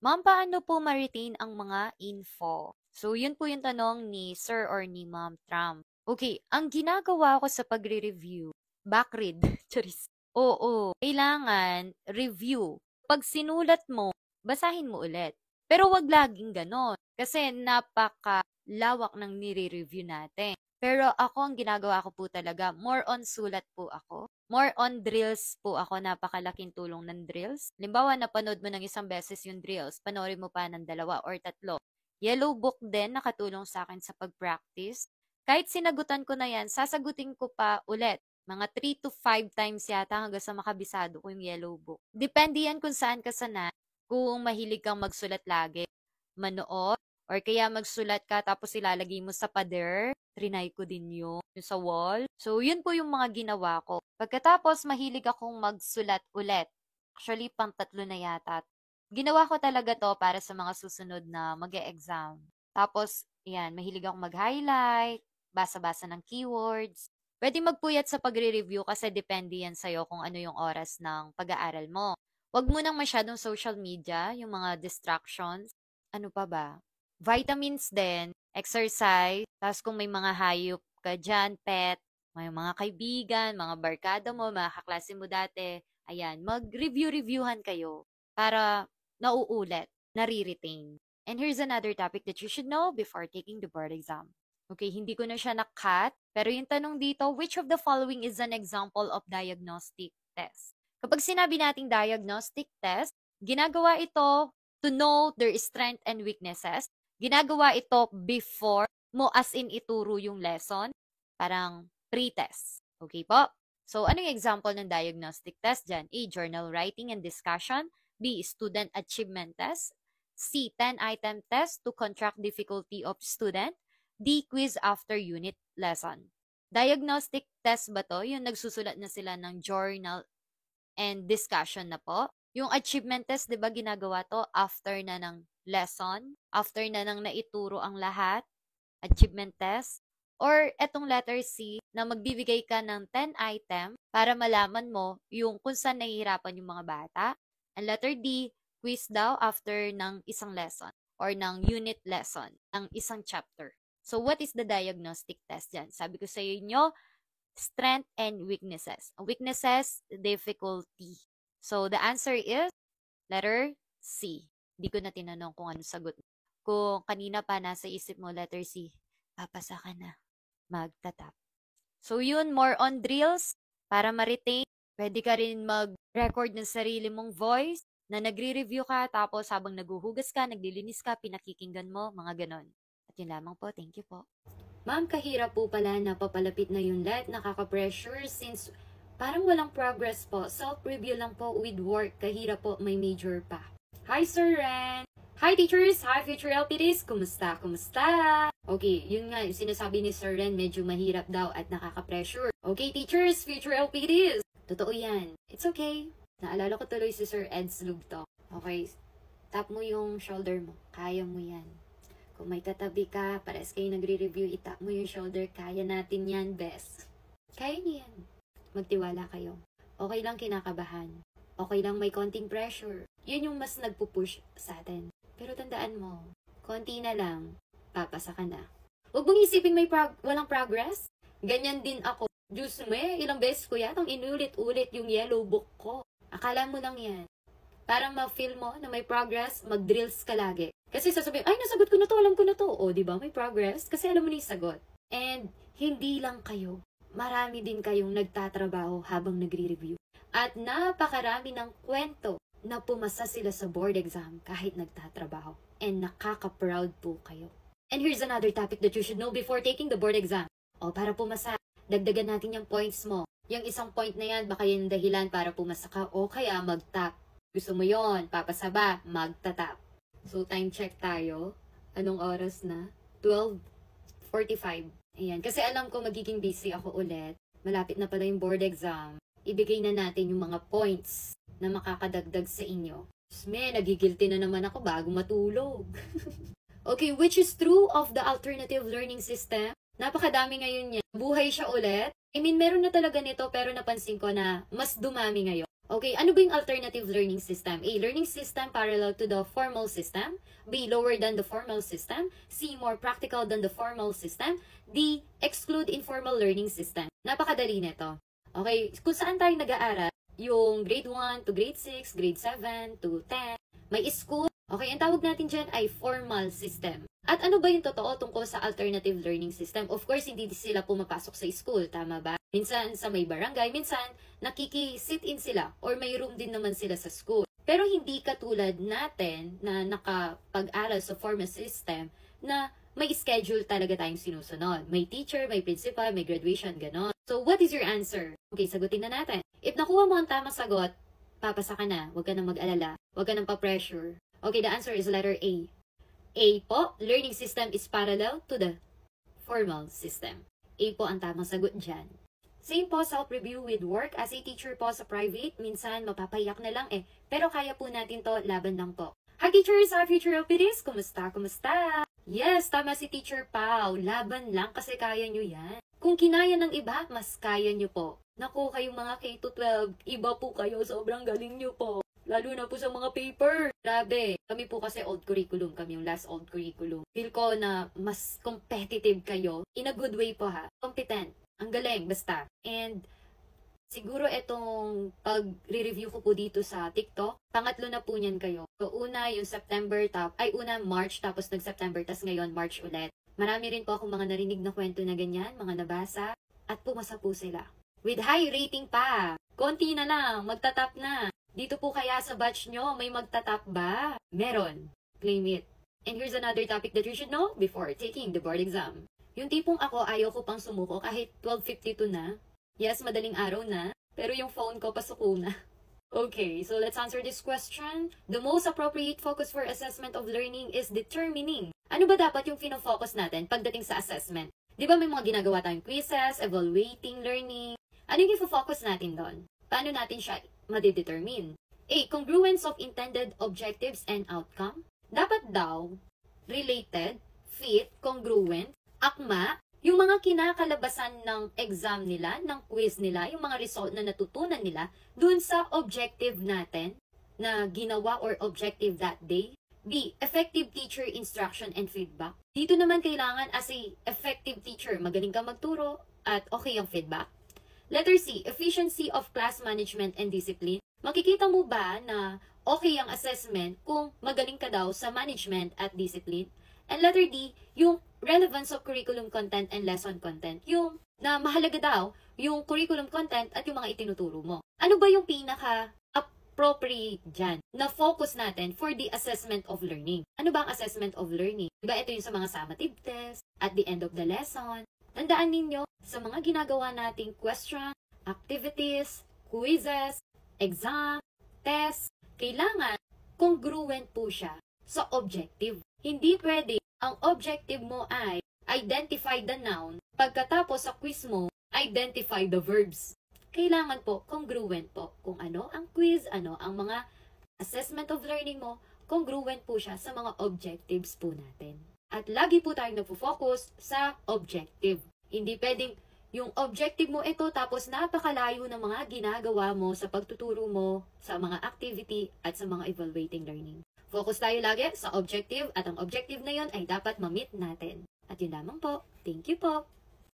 Ma'am, paano po ma-retain ang mga info? So, yun po yung tanong ni Sir or ni Ma'am Trump. Okay, ang ginagawa ko sa pagre-review, backread, charis. Oo, kailangan review. Pag sinulat mo, basahin mo ulit. Pero wag laging ganon. Kasi napakalawak ng nire-review natin. Pero ako, ang ginagawa ko po talaga, more on sulat po ako. More on drills po ako, napakalaking tulong ng drills. Halimbawa, napanood mo ng isang beses yung drills, panoorin mo pa ng 2 or 3. Yellow book din, nakatulong sa akin sa pag-practice. Kahit sinagutan ko na yan, sasagutin ko pa ulit. Mga 3 to 5 times yata hanggang sa makabisado ko yung yellow book. Depende yan kung saan ka sanay. Kung mahilig kang magsulat lagi, manood, or kaya magsulat ka tapos ilalagay mo sa pader. Trinay ko din yun sa wall. So, yun po yung mga ginawa ko. Pagkatapos, mahilig akong magsulat ulit. Actually, pang 3 na yata. Ginawa ko talaga to para sa mga susunod na mag-e-exam. Tapos, yan, mahilig akong mag-highlight, basa-basa ng keywords. Pwede magpuyat sa pagre-review kasi depende yan sa'yo kung ano yung oras ng pag-aaral mo. Huwag mo nang masyadong social media, yung mga distractions. Ano pa ba? Vitamins din, exercise, tapos kung may mga hayop ka dyan, pet, may mga kaibigan, mga barkada mo, mga kaklase mo dati, ayan, mag-review-reviewhan kayo para nauulit, nare-retain. And here's another topic that you should know before taking the board exam. Okay, hindi ko na siya na-cut, pero yung tanong dito, which of the following is an example of diagnostic test? Kapag sinabi nating diagnostic test, ginagawa ito to know their strength and weaknesses. Ginagawa ito before mo as in ituro yung lesson. Parang pre-test. Okay po? So, ano yung example ng diagnostic test dyan? A. Journal writing and discussion. B. Student achievement test. C. 10-item test to contract difficulty of student. D. Quiz after unit lesson. Diagnostic test ba to? Yung nagsusulat na sila ng journal and discussion na po. Yung achievement test, di ba ginagawa to after na ng lesson, after na nang naituro ang lahat, achievement test, or etong letter C na magbibigay ka ng 10 item para malaman mo yung kung saan nahihirapan yung mga bata. And letter D, quiz daw after ng isang lesson or ng unit lesson, ng isang chapter. So, what is the diagnostic test dyan? Sabi ko sa inyo, strength and weaknesses. Weaknesses, difficulty. So, the answer is letter C. Hindi ko na tinanong kung ano sagot. Kung kanina pa nasa isip mo, letter C, papasa ka na. Magtatap. So, yun, more on drills para ma-retain. Pwede ka rin mag-record ng sarili mong voice na nagre-review ka, tapos habang naguhugas ka, naglilinis ka, pinakikinggan mo, mga ganon. At yun lamang po. Thank you po. Ma'am, kahirap po pala na papalapit na yung let, nakaka-pressure since parang walang progress po. Self-review lang po with work, kahirap po, may major pa. Hi, Sir Ren! Hi, teachers! Hi, future LPDs! Kumusta? Kumusta? Okay, yun nga, yung sinasabi ni Sir Ren, medyo mahirap daw at nakaka-pressure. Okay, teachers, future LPDs! Totoo yan. It's okay. Naalala ko tuloy si Sir Ed Slugto. Okay, tap mo yung shoulder mo. Kaya mo yan. Kung may katabi ka, pares kayo nagre-review, itap mo yung shoulder, kaya natin yan, best. Kaya niyo yan. Magtiwala kayo. Okay lang kinakabahan. Okay lang may konting pressure. Yun yung mas nagpupush sa atin. Pero tandaan mo, konti na lang, papasa ka na. Huwag mong isipin walang progress. Ganyan din ako. Diyos mo ilang beses ko yatang inulit-ulit yung yellow book ko. Akala mo lang yan. Para ma-feel mo na may progress, mag-drills ka lagi. Kasi sasabihin, ay, nasagot ko na to, alam ko na to. O, diba, may progress? Kasi alam mo na yung sagot. And, hindi lang kayo. Marami din kayong nagtatrabaho habang nagre-review. At napakarami ng kwento na pumasa sila sa board exam kahit nagtatrabaho. And nakaka-proud po kayo. And here's another topic that you should know before taking the board exam. O, para pumasa, dagdagan natin yung points mo. Yung isang point na yan, baka yung dahilan para pumasa ka o kaya mag-tap. Gusto mo yon, papasa ba? Magtatap. So, time check tayo. Anong oras na? 12:45. Ayan. Kasi alam ko magiging busy ako ulit. Malapit na pala yung board exam. Ibigay na natin yung mga points na makakadagdag sa inyo. Nagigilty na naman ako bago matulog. Okay, which is true of the alternative learning system? Napakadami ngayon niya. Buhay siya ulit. I mean, meron na talaga nito pero napansin ko na mas dumami ngayon. Okay, ano ba yung alternative learning system? A, learning system parallel to the formal system. B, lower than the formal system. C, more practical than the formal system. D, exclude informal learning system. Napakadali nito. Okay, kung saan tayo nag-aaral, yung grade 1 to grade 6, grade 7 to 10, may school. Okay, ang tawag natin dyan ay formal system. At ano ba yung totoo tungkol sa alternative learning system? Of course, hindi sila pumapasok sa school, tama ba? Minsan sa may barangay, minsan nakiki-sit-in sila or may room din naman sila sa school. Pero hindi katulad natin na nakapag-aral sa formal system na may schedule talaga tayong sinusunod. May teacher, may principal, may graduation, ganon. So, what is your answer? Okay, sagutin na natin. If nakuha mo ang tamang sagot, papasa ka na. Huwag ka nang mag-alala. Huwag ka nang pa-pressure. Okay, the answer is letter A. A po, learning system is parallel to the formal system. A po ang tamang sagot dyan. Same po, self-review with work. As a teacher po sa private, minsan mapapayak na lang eh. Pero kaya po natin to, laban lang po. Hi teachers, hi future LPDs! Kumusta? Kumusta? Yes, tama si Teacher Pau. Laban lang kasi kaya nyo yan. Kung kinaya ng iba, mas kaya nyo po. Naku, kayong mga K-12, iba po kayo. Sobrang galing nyo po. Lalo na po sa mga paper. Grabe. Kami po kasi old curriculum. Kami yung last old curriculum. Feel ko na mas competitive kayo. In a good way po ha. Competent. Ang galing, basta. And siguro itong pag-review ko po dito sa TikTok, pangatlo na po niyan kayo. So, una yung una March, tapos nag-September, tas ngayon March ulit. Marami rin po akong mga narinig na kwento na ganyan, mga nabasa, at pumasa po sila. With high rating pa. Konti na lang, magtatap na. Dito po kaya sa batch nyo, may magtatap ba? Meron. Claim it. And here's another topic that you should know before taking the board exam. Yung tipong ako, ayaw ko pang sumuko kahit 12:52 na. Yes, madaling araw na, pero yung phone ko pasuko na. Okay, so let's answer this question. The most appropriate focus for assessment of learning is determining. Ano ba dapat yung fino-focus natin pagdating sa assessment? Di ba may mga ginagawa tayong quizzes, evaluating learning? Ano yung focus natin doon? Paano natin siya madidetermine? A. Congruence of intended objectives and outcome. Dapat daw, related, fit, congruent, akma, yung mga kinakalabasan ng exam nila, ng quiz nila, yung mga result na natutunan nila, dun sa objective natin na ginawa or objective that day. B. Effective teacher instruction and feedback. Dito naman kailangan as a effective teacher, magaling ka magturo at okay ang feedback. Letter C. Efficiency of class management and discipline. Makikita mo ba na okay ang assessment kung magaling ka daw sa management at discipline? And letter D, yung relevance of curriculum content and lesson content. Yung na mahalaga daw, yung curriculum content at yung mga itinuturo mo. Ano ba yung pinaka-appropriate dyan na focus natin for the assessment of learning? Ano ba ang assessment of learning? Diba ito yung sa mga summative test, at the end of the lesson? Tandaan ninyo, sa mga ginagawa nating question, activities, quizzes, exam, test, kailangan congruent po siya sa objective. Hindi pwede ang objective mo ay identify the noun, pagkatapos sa quiz mo, identify the verbs. Kailangan po congruent po kung ano ang quiz, ano ang mga assessment of learning mo, congruent po siya sa mga objectives po natin. At lagi po tayong nagpo-focus sa objective. Hindi pwedeng yung objective mo ito tapos napakalayo ng mga ginagawa mo sa pagtuturo mo sa mga activity at sa mga evaluating learning. Focus tayo lagi sa objective at ang objective na yon ay dapat ma-meet natin. At yun lamang po. Thank you po.